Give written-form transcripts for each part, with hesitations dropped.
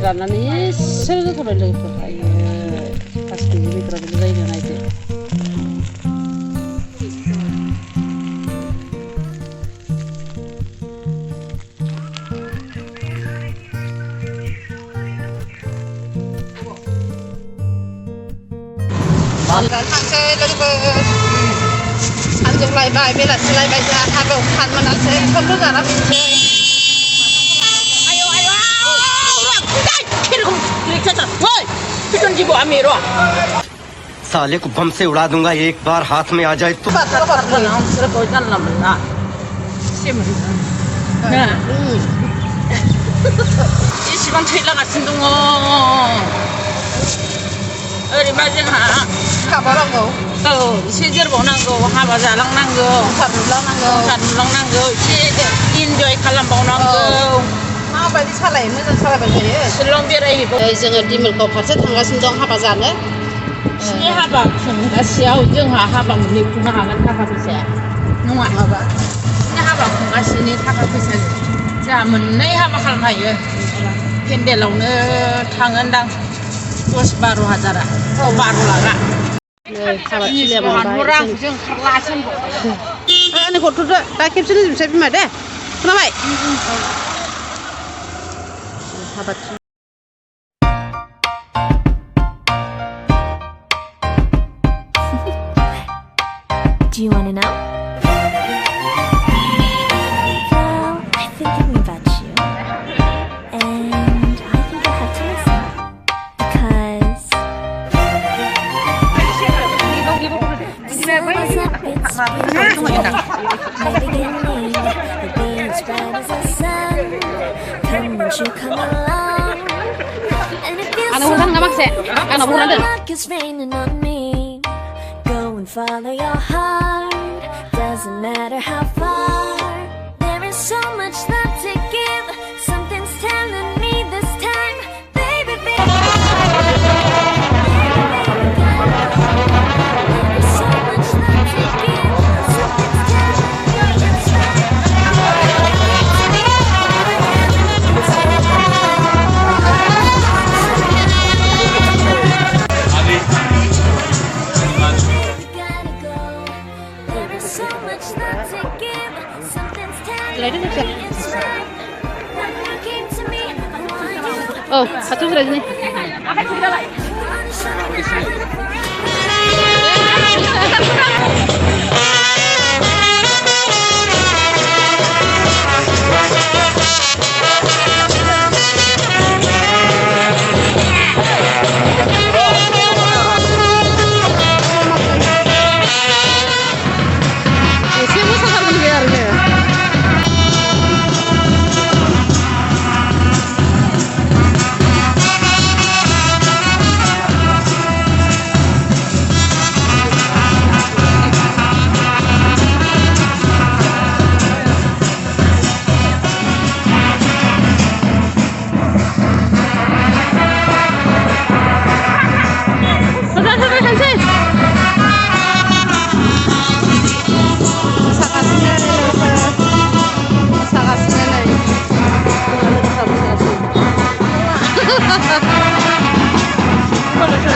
राननानै एसे गोथावलाय लोगोफोर आयो गासिबो बेदरा बेदर जायो नायदो थांसै लोगोफोर सानजौलायबाय बेलासिलायबाय जोंहा हाबायाव थानो मोनासै ओंखामल' जाना फैनोसै साले को बम से उड़ा दूंगा एक बार हाथ में आ जाए तो इसिबां थैलागासिनो दङ ओरैबा जोंहा हाबा नांगौ औ एसे जोरबावनांगौ हाबा जालांनांगौ संसार नुलांनांगौ एसे इन्जय खालामबावनांगौ माबायदि सालायो मोजां सालायबाय थायो शिलं बेरायहैगौ जोङो दिमोलगाव फारसे थांगासिनो दं हाबा जानो बिसिनि हाबा खुंगासेयाव जोंहा हाबा मोननै खुंनो हागोन थाखा फैसाया नङा माबा बिसिनि हाबा खुंगासेनि थाखा फैसा जोंहा मोननै हाबा खालामनो हायो पेन्डेलावनो थाङोनदां 10-12 हाजारा 12 लाखा हाबा थिलिया मोनबाय जों खारलासो आंनो गथ'दो दा खेबसे लोंजोबसै बिमा दे खोनाबाय हाबा Do you want to know? Well, I've been thinking about you, and I think you'll have to listen, because summer's up, it's beautiful. My beginning, the day is bright as the sun. Come, won't you come along? And it feels so good, like it's raining on me. Go and follow your heart, doesn't matter how far. There is so much love to give, something's telling me this time, baby, baby. There is so much love to give, something's telling me it's Oh, satu sudah sini.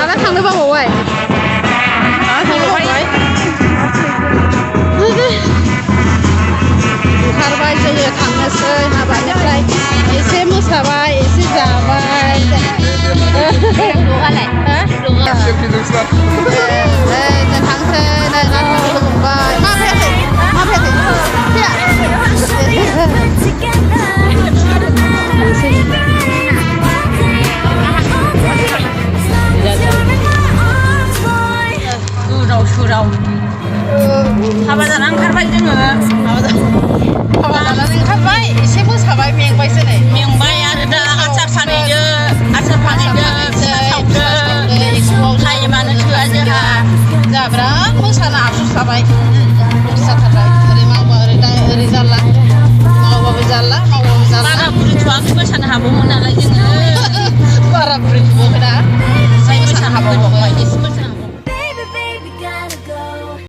Ada थांनो बावबाय ओंखारबाय जोङो थांनोसै हाबानिफ्राय एसे मोसाबाय एसे जाबाय जों थांसै नायनानै लोगो मोनबाय मा फैयाखै सुराव हाबा जाना ओंखारबाय जोङो हाबा जानानै ओंखारबाय एसे मोसाबाय मेंबायसो नै मेंबाय आरो दा आसार फानहैदो टाइमानो थोआ जोंहा बिराद मोसानो आसुर जाबाय जाथारबाय ओरै मावबा ओरै जाला मावबाबो जाला बारा बुरैथ'आखै मोसानो हाबावोमोन नालाय जोङो बारा बुरैथ'आखै ना मोसानो हाबावबाय